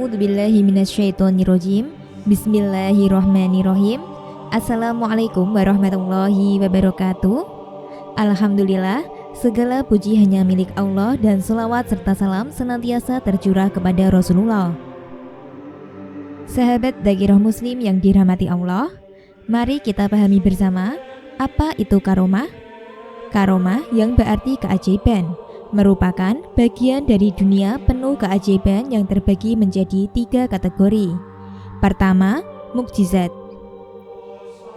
A'udzubillahi minasyaitonirrajim. Bismillahirrahmanirrahim. Assalamualaikum warahmatullahi wabarakatuh. Alhamdulillah, segala puji hanya milik Allah dan selawat serta salam senantiasa tercurah kepada Rasulullah. Sahabat Dzakirah Muslim yang dirahmati Allah, mari kita pahami bersama apa itu karomah. Karomah yang berarti keajaiban merupakan bagian dari dunia penuh keajaiban yang terbagi menjadi 3 kategori. Pertama, mukjizat.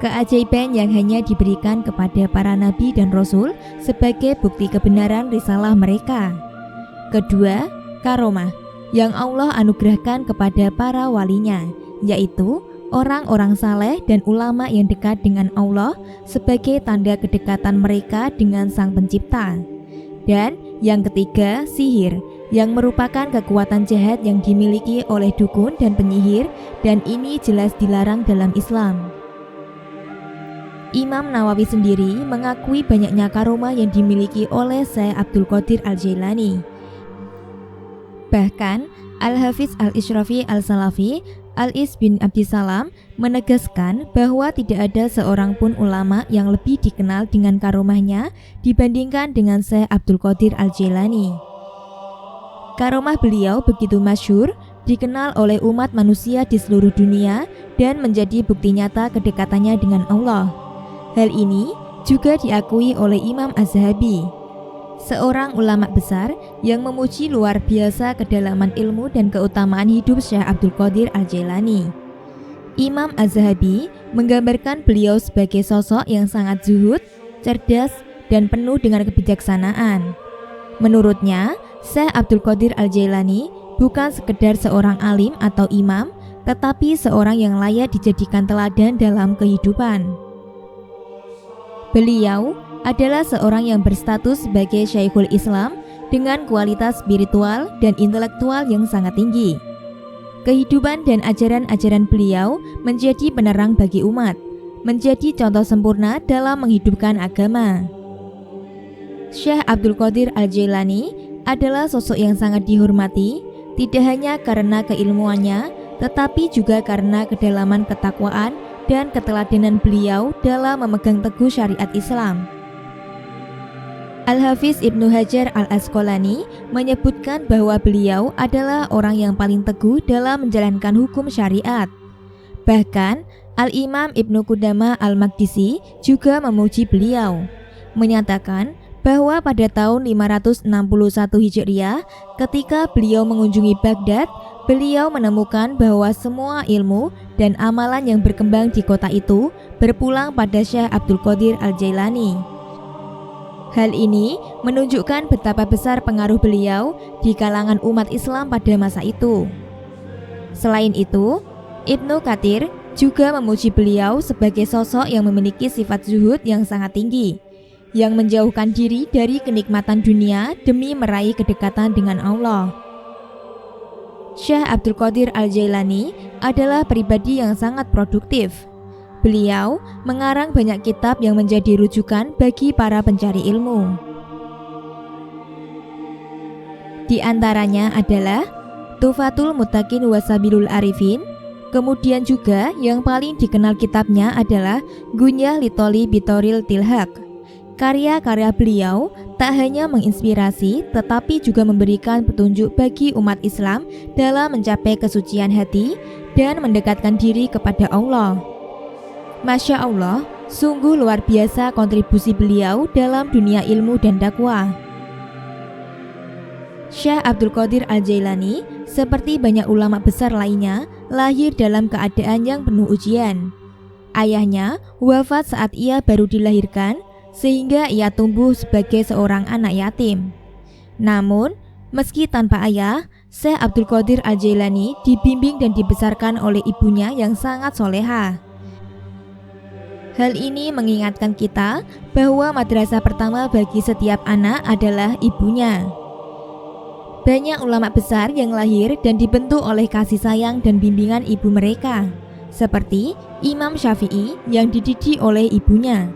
Keajaiban yang hanya diberikan kepada para nabi dan rasul sebagai bukti kebenaran risalah mereka. Kedua, karomah yang Allah anugerahkan kepada para walinya, yaitu orang-orang saleh dan ulama yang dekat dengan Allah sebagai tanda kedekatan mereka dengan Sang Pencipta. Dan yang ketiga, sihir yang merupakan kekuatan jahat yang dimiliki oleh dukun dan penyihir, dan ini jelas dilarang dalam Islam. Imam Nawawi sendiri mengakui banyaknya karomah yang dimiliki oleh Syekh Abdul Qadir Al-Jailani. Bahkan Al-Hafiz Al-Ishrafi Al-Salafi Al-Is bin Abdissalam menegaskan bahwa tidak ada seorang pun ulama yang lebih dikenal dengan karomahnya dibandingkan dengan Syekh Abdul Qadir Al-Jailani. Karomah beliau begitu masyhur, dikenal oleh umat manusia di seluruh dunia dan menjadi bukti nyata kedekatannya dengan Allah. Hal ini juga diakui oleh Imam Az-Zahabi, seorang ulama besar yang memuji luar biasa kedalaman ilmu dan keutamaan hidup Syekh Abdul Qadir Al-Jailani. Imam Az-Zahabi menggambarkan beliau sebagai sosok yang sangat zuhud, cerdas, dan penuh dengan kebijaksanaan. Menurutnya, Syekh Abdul Qadir Al-Jailani bukan sekedar seorang alim atau imam, tetapi seorang yang layak dijadikan teladan dalam kehidupan. Beliau adalah seorang yang berstatus sebagai Syekhul Islam dengan kualitas spiritual dan intelektual yang sangat tinggi. Kehidupan dan ajaran-ajaran beliau menjadi penerang bagi umat, menjadi contoh sempurna dalam menghidupkan agama. Syekh Abdul Qadir Al-Jailani adalah sosok yang sangat dihormati, tidak hanya karena keilmuannya, tetapi juga karena kedalaman ketakwaan dan keteladanan beliau dalam memegang teguh syariat Islam. Al-Hafiz Ibnu Hajar Al-Asqalani menyebutkan bahwa beliau adalah orang yang paling teguh dalam menjalankan hukum syariat. Bahkan, Al-Imam Ibnu Qudamah Al-Maqdisi juga memuji beliau, menyatakan bahwa pada tahun 561 Hijriah, ketika beliau mengunjungi Baghdad, beliau menemukan bahwa semua ilmu dan amalan yang berkembang di kota itu berpulang pada Syekh Abdul Qadir Al-Jailani. Hal ini menunjukkan betapa besar pengaruh beliau di kalangan umat Islam pada masa itu. Selain itu, Ibnu Katsir juga memuji beliau sebagai sosok yang memiliki sifat zuhud yang sangat tinggi, yang menjauhkan diri dari kenikmatan dunia demi meraih kedekatan dengan Allah. Syekh Abdul Qadir Al-Jailani adalah pribadi yang sangat produktif. Beliau mengarang banyak kitab yang menjadi rujukan bagi para pencari ilmu. Di antaranya adalah Tuhfatul Muttaqin wa Sabilul Arifin. Kemudian juga yang paling dikenal kitabnya adalah Gunyah Litoli Bitoril Tilhaq. Karya-karya beliau tak hanya menginspirasi, tetapi juga memberikan petunjuk bagi umat Islam dalam mencapai kesucian hati dan mendekatkan diri kepada Allah. Masya Allah, sungguh luar biasa kontribusi beliau dalam dunia ilmu dan dakwah. Syekh Abdul Qadir Al-Jailani, seperti banyak ulama besar lainnya, lahir dalam keadaan yang penuh ujian. Ayahnya wafat saat ia baru dilahirkan, sehingga ia tumbuh sebagai seorang anak yatim. Namun, meski tanpa ayah, Syekh Abdul Qadir Al-Jailani dibimbing dan dibesarkan oleh ibunya yang sangat solehah. Hal ini mengingatkan kita bahwa madrasah pertama bagi setiap anak adalah ibunya. Banyak ulama besar yang lahir dan dibentuk oleh kasih sayang dan bimbingan ibu mereka, seperti Imam Syafi'i yang dididik oleh ibunya,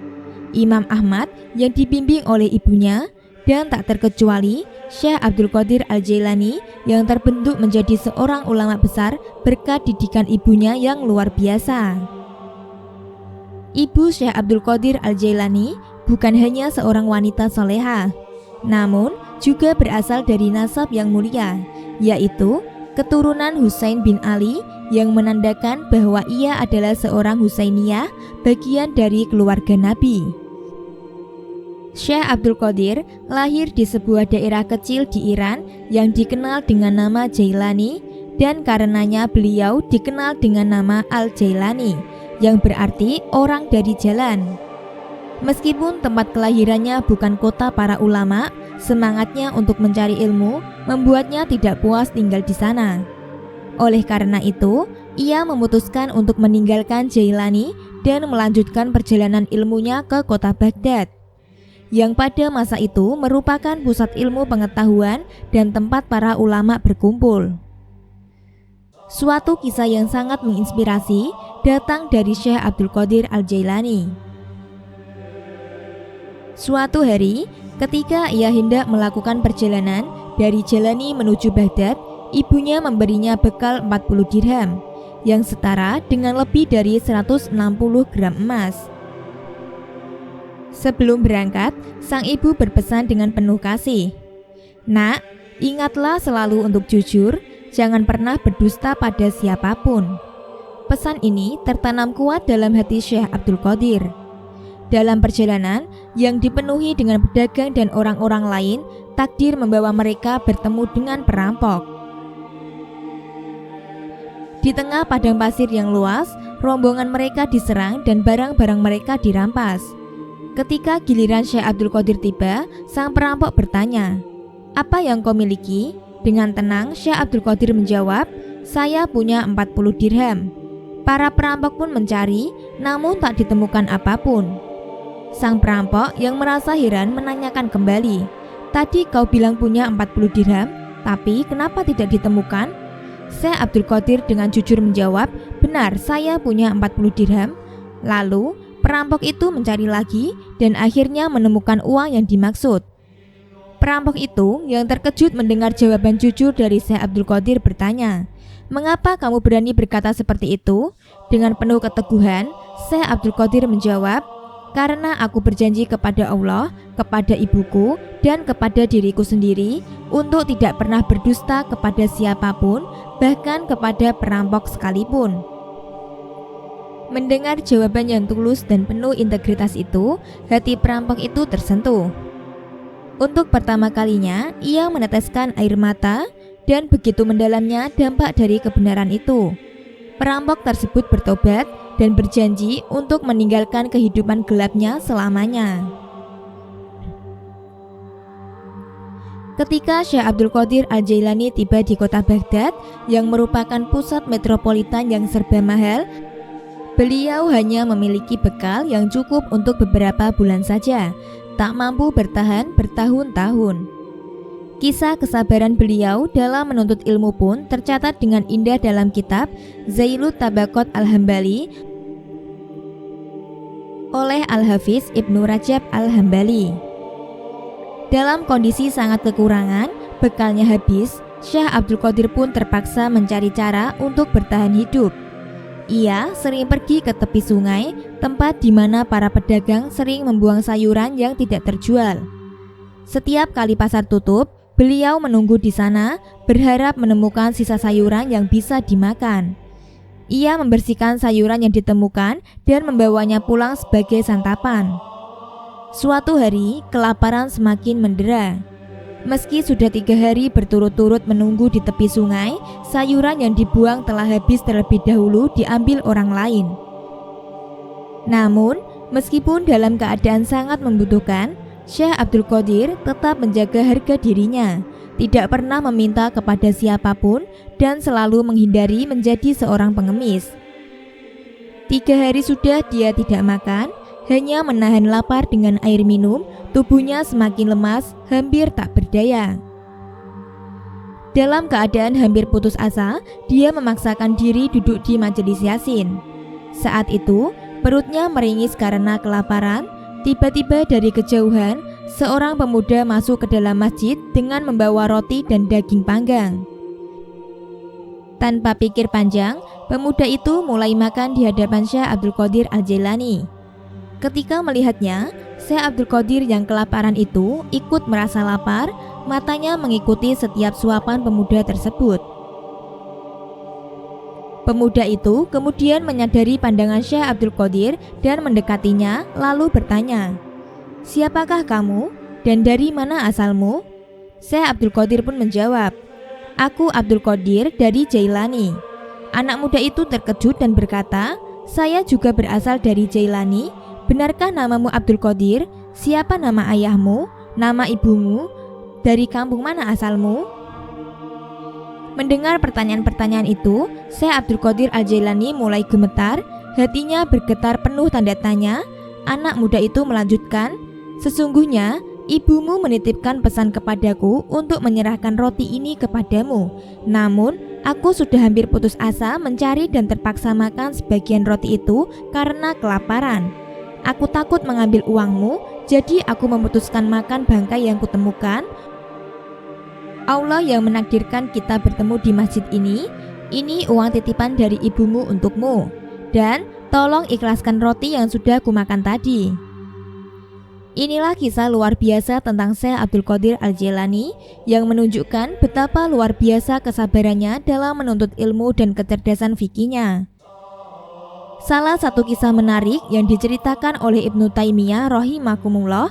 Imam Ahmad yang dibimbing oleh ibunya, dan tak terkecuali Syekh Abdul Qadir Al-Jailani yang terbentuk menjadi seorang ulama besar berkat didikan ibunya yang luar biasa. Ibu Syekh Abdul Qadir Al-Jailani bukan hanya seorang wanita soleha, namun juga berasal dari nasab yang mulia, yaitu keturunan Husain bin Ali yang menandakan bahwa ia adalah seorang Husainiyah, bagian dari keluarga Nabi. Syekh Abdul Qadir lahir di sebuah daerah kecil di Iran yang dikenal dengan nama Jailani, dan karenanya beliau dikenal dengan nama Al-Jailani, yang berarti orang dari jalan. Meskipun tempat kelahirannya bukan kota para ulama, semangatnya untuk mencari ilmu membuatnya tidak puas tinggal di sana. Oleh karena itu, ia memutuskan untuk meninggalkan Jailani dan melanjutkan perjalanan ilmunya ke kota Baghdad, yang pada masa itu merupakan pusat ilmu pengetahuan dan tempat para ulama berkumpul. Suatu kisah yang sangat menginspirasi datang dari Syekh Abdul Qadir Al-Jailani. Suatu hari, ketika ia hendak melakukan perjalanan dari Jailani menuju Baghdad, ibunya memberinya bekal 40 dirham, yang setara dengan lebih dari 160 gram emas. Sebelum berangkat, sang ibu berpesan dengan penuh kasih, "Nak, ingatlah selalu untuk jujur, jangan pernah berdusta pada siapapun." Pesan ini tertanam kuat dalam hati Syekh Abdul Qadir. Dalam perjalanan yang dipenuhi dengan pedagang dan orang-orang lain, takdir membawa mereka bertemu dengan perampok. Di tengah padang pasir yang luas, rombongan mereka diserang dan barang-barang mereka dirampas. Ketika giliran Syekh Abdul Qadir tiba, sang perampok bertanya, "Apa yang kau miliki?" Dengan tenang, Syekh Abdul Qadir menjawab, "Saya punya 40 dirham." Para perampok pun mencari, namun tak ditemukan apapun. Sang perampok yang merasa heran menanyakan kembali, "Tadi kau bilang punya 40 dirham, tapi kenapa tidak ditemukan?" Syekh Abdul Qadir dengan jujur menjawab, "Benar, saya punya 40 dirham." Lalu, perampok itu mencari lagi dan akhirnya menemukan uang yang dimaksud. Perampok itu yang terkejut mendengar jawaban jujur dari Syekh Abdul Qadir bertanya, "Mengapa kamu berani berkata seperti itu?" Dengan penuh keteguhan, Syekh Abdul Qadir menjawab, "Karena aku berjanji kepada Allah, kepada ibuku, dan kepada diriku sendiri untuk tidak pernah berdusta kepada siapapun, bahkan kepada perampok sekalipun." Mendengar jawaban yang tulus dan penuh integritas itu, hati perampok itu tersentuh. Untuk pertama kalinya, ia meneteskan air mata, dan begitu mendalamnya dampak dari kebenaran itu. Perampok tersebut bertobat dan berjanji untuk meninggalkan kehidupan gelapnya selamanya. Ketika Syekh Abdul Qadir Al-Jailani tiba di kota Baghdad yang merupakan pusat metropolitan yang serba mahal, beliau hanya memiliki bekal yang cukup untuk beberapa bulan saja, tak mampu bertahan bertahun-tahun. Kisah kesabaran beliau dalam menuntut ilmu pun tercatat dengan indah dalam kitab Zailut Tabaqat Al-Hambali oleh Al-Hafiz Ibnu Rajab Al-Hambali. Dalam kondisi sangat kekurangan, bekalnya habis, Syekh Abdul Qadir pun terpaksa mencari cara untuk bertahan hidup. Ia sering pergi ke tepi sungai, tempat di mana para pedagang sering membuang sayuran yang tidak terjual. Setiap kali pasar tutup, beliau menunggu di sana, berharap menemukan sisa sayuran yang bisa dimakan. Ia membersihkan sayuran yang ditemukan dan membawanya pulang sebagai santapan. Suatu hari, kelaparan semakin mendera. Meski sudah 3 hari berturut-turut menunggu di tepi sungai, sayuran yang dibuang telah habis terlebih dahulu diambil orang lain. Namun, meskipun dalam keadaan sangat membutuhkan, Syekh Abdul Qadir tetap menjaga harga dirinya, tidak pernah meminta kepada siapapun, dan selalu menghindari menjadi seorang pengemis. 3 hari sudah dia tidak makan, hanya menahan lapar dengan air minum. Tubuhnya semakin lemas, hampir tak berdaya. Dalam keadaan hampir putus asa, dia memaksakan diri duduk di majelis Yasin. Saat itu, perutnya meringis karena kelaparan. Tiba-tiba dari kejauhan, seorang pemuda masuk ke dalam masjid dengan membawa roti dan daging panggang. Tanpa pikir panjang, pemuda itu mulai makan di hadapan Syekh Abdul Qadir Al-Jailani. Ketika melihatnya, Syekh Abdul Qadir yang kelaparan itu ikut merasa lapar, matanya mengikuti setiap suapan pemuda tersebut. Pemuda itu kemudian menyadari pandangan Syekh Abdul Qadir dan mendekatinya lalu bertanya, "Siapakah kamu dan dari mana asalmu?" Syekh Abdul Qadir pun menjawab, "Aku Abdul Qadir dari Jailani." Anak muda itu terkejut dan berkata, "Saya juga berasal dari Jailani. Benarkah namamu Abdul Qadir? Siapa nama ayahmu? Nama ibumu? Dari kampung mana asalmu?" Mendengar pertanyaan-pertanyaan itu, Syekh Abdul Qadir Al-Jailani mulai gemetar, hatinya bergetar penuh tanda tanya. Anak muda itu melanjutkan, "Sesungguhnya ibumu menitipkan pesan kepadaku untuk menyerahkan roti ini kepadamu. Namun, aku sudah hampir putus asa mencari dan terpaksa makan sebagian roti itu karena kelaparan. Aku takut mengambil uangmu, jadi aku memutuskan makan bangkai yang kutemukan. Allah yang menakdirkan kita bertemu di masjid ini uang titipan dari ibumu untukmu. Dan tolong ikhlaskan roti yang sudah kumakan tadi." Inilah kisah luar biasa tentang Syekh Abdul Qadir Al-Jailani yang menunjukkan betapa luar biasa kesabarannya dalam menuntut ilmu dan kecerdasan fikihnya. Salah satu kisah menarik yang diceritakan oleh Ibnu Taimiyah rahimahumullah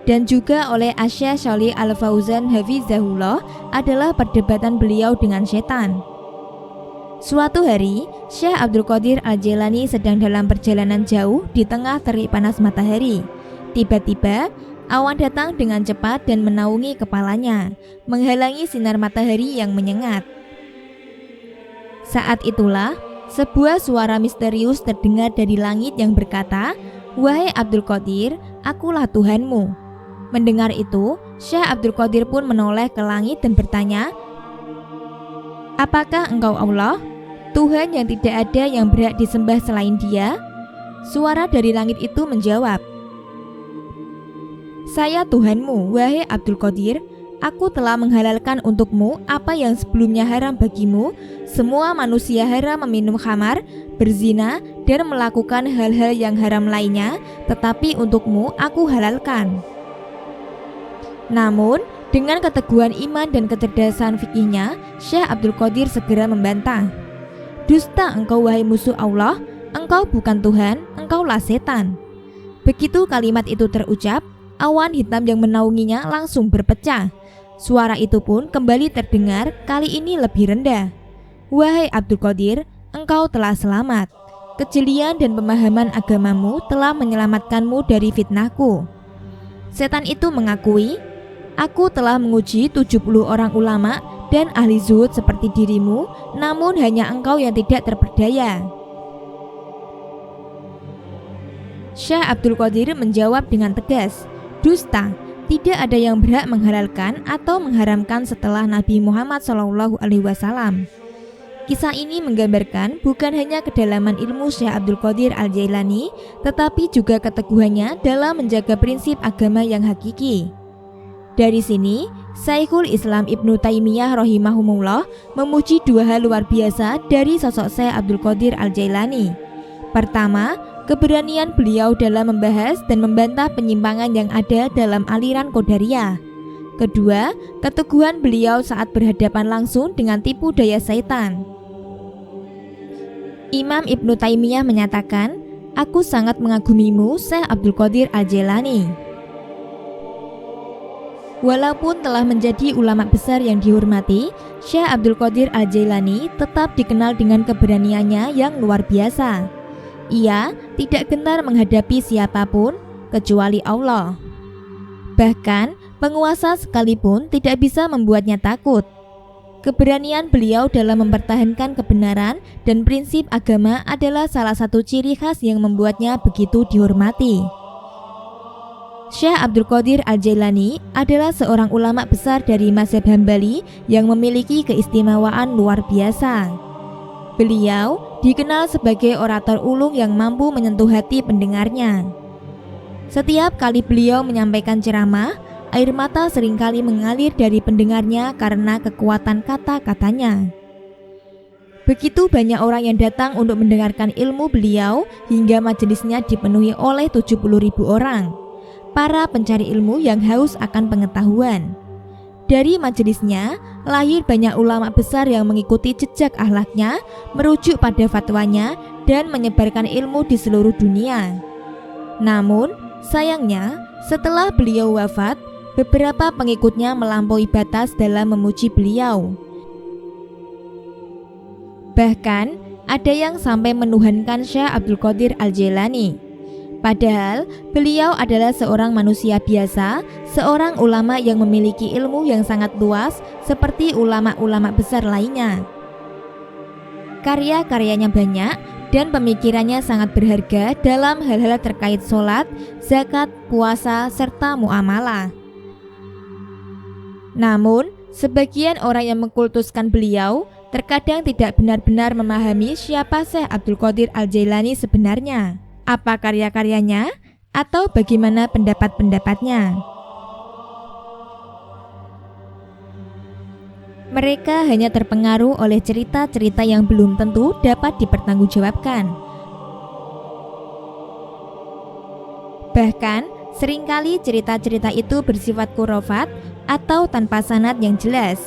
dan juga oleh Asy-Syaikh Shalih Al-Fauzan hafizahullah adalah perdebatan beliau dengan setan. Suatu hari, Syekh Abdul Qadir Al-Jailani sedang dalam perjalanan jauh di tengah terik panas matahari. Tiba-tiba, awan datang dengan cepat dan menaungi kepalanya, menghalangi sinar matahari yang menyengat. Saat itulah, sebuah suara misterius terdengar dari langit yang berkata, "Wahai Abdul Qadir, akulah Tuhanmu." Mendengar itu, Syekh Abdul Qadir pun menoleh ke langit dan bertanya, "Apakah engkau Allah? Tuhan yang tidak ada yang berhak disembah selain Dia?" Suara dari langit itu menjawab, "Saya Tuhanmu, wahai Abdul Qadir. Aku telah menghalalkan untukmu apa yang sebelumnya haram bagimu. Semua manusia haram meminum khamar, berzina, dan melakukan hal-hal yang haram lainnya, tetapi untukmu aku halalkan." Namun, dengan keteguhan iman dan kecerdasan fikihnya, Syekh Abdul Qadir segera membantah, "Dusta engkau wahai musuh Allah, engkau bukan Tuhan, engkaulah setan." Begitu kalimat itu terucap, awan hitam yang menaunginya langsung berpecah. Suara itu pun kembali terdengar, kali ini lebih rendah. "Wahai Abdul Qadir, engkau telah selamat. Kejelian dan pemahaman agamamu telah menyelamatkanmu dari fitnahku." Setan itu mengakui, "Aku telah menguji 70 orang ulama dan ahli zuhud seperti dirimu, namun hanya engkau yang tidak terperdaya." Syekh Abdul Qadir menjawab dengan tegas, "Dusta, tidak ada yang berhak menghalalkan atau mengharamkan setelah Nabi Muhammad SAW." Kisah ini menggambarkan bukan hanya kedalaman ilmu Syekh Abdul Qadir Al-Jailani, tetapi juga keteguhannya dalam menjaga prinsip agama yang hakiki. Dari sini, Syekhul Islam Ibnu Taimiyah rahimahumullah memuji dua hal luar biasa dari sosok Syekh Abdul Qadir Al-Jailani. Pertama, keberanian beliau dalam membahas dan membantah penyimpangan yang ada dalam aliran Qadariyah. Kedua, keteguhan beliau saat berhadapan langsung dengan tipu daya setan. Imam Ibnu Taimiyah menyatakan, "Aku sangat mengagumimu, Syekh Abdul Qadir Al-Jailani." Walaupun telah menjadi ulama besar yang dihormati, Syekh Abdul Qadir Al-Jailani tetap dikenal dengan keberaniannya yang luar biasa. Ia tidak gentar menghadapi siapapun kecuali Allah. Bahkan, penguasa sekalipun tidak bisa membuatnya takut. Keberanian beliau dalam mempertahankan kebenaran dan prinsip agama adalah salah satu ciri khas yang membuatnya begitu dihormati. Syekh Abdul Qadir Al-Jailani adalah seorang ulama besar dari mazhab Hambali yang memiliki keistimewaan luar biasa. Beliau dikenal sebagai orator ulung yang mampu menyentuh hati pendengarnya. Setiap kali beliau menyampaikan ceramah, air mata seringkali mengalir dari pendengarnya karena kekuatan kata-katanya. Begitu banyak orang yang datang untuk mendengarkan ilmu beliau hingga majelisnya dipenuhi oleh 70.000 orang, para pencari ilmu yang haus akan pengetahuan. Dari majelisnya, lahir banyak ulama besar yang mengikuti jejak akhlaknya, merujuk pada fatwanya, dan menyebarkan ilmu di seluruh dunia. Namun, sayangnya, setelah beliau wafat, beberapa pengikutnya melampaui batas dalam memuji beliau. Bahkan, ada yang sampai menuhankan Syekh Abdul Qadir Al-Jailani. Padahal, beliau adalah seorang manusia biasa, seorang ulama yang memiliki ilmu yang sangat luas seperti ulama-ulama besar lainnya. Karya-karyanya banyak dan pemikirannya sangat berharga dalam hal-hal terkait sholat, zakat, puasa, serta muamalah. Namun, sebagian orang yang mengkultuskan beliau terkadang tidak benar-benar memahami siapa Syekh Abdul Qadir Al-Jailani sebenarnya, apa karya-karyanya, atau bagaimana pendapat-pendapatnya. Mereka hanya terpengaruh oleh cerita-cerita yang belum tentu dapat dipertanggungjawabkan. Bahkan, seringkali cerita-cerita itu bersifat khurafat atau tanpa sanad yang jelas.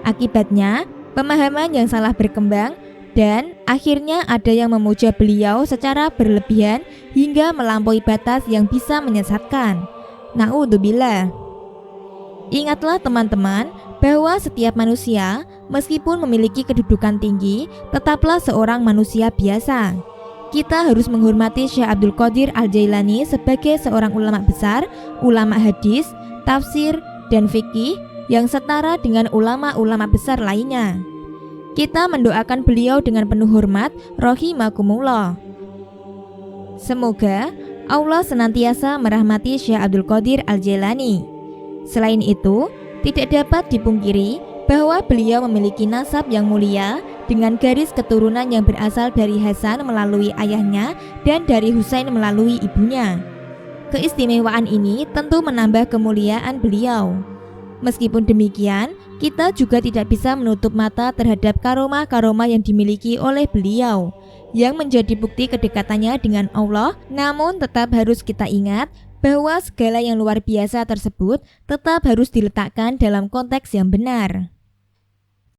Akibatnya, pemahaman yang salah berkembang dan akhirnya ada yang memuja beliau secara berlebihan hingga melampaui batas yang bisa menyesatkan. Na'udzubillah. Ingatlah teman-teman bahwa setiap manusia meskipun memiliki kedudukan tinggi tetaplah seorang manusia biasa. Kita harus menghormati Syekh Abdul Qadir Al-Jailani sebagai seorang ulama besar, ulama hadis, tafsir, dan fikih yang setara dengan ulama-ulama besar lainnya. Kita mendoakan beliau dengan penuh hormat, rahimakumullah. Semoga Allah senantiasa merahmati Syekh Abdul Qadir Al-Jailani. Selain itu, tidak dapat dipungkiri bahwa beliau memiliki nasab yang mulia dengan garis keturunan yang berasal dari Hasan melalui ayahnya dan dari Husain melalui ibunya. Keistimewaan ini tentu menambah kemuliaan beliau. Meskipun demikian, kita juga tidak bisa menutup mata terhadap karomah-karomah yang dimiliki oleh beliau yang menjadi bukti kedekatannya dengan Allah. Namun tetap harus kita ingat bahwa segala yang luar biasa tersebut tetap harus diletakkan dalam konteks yang benar.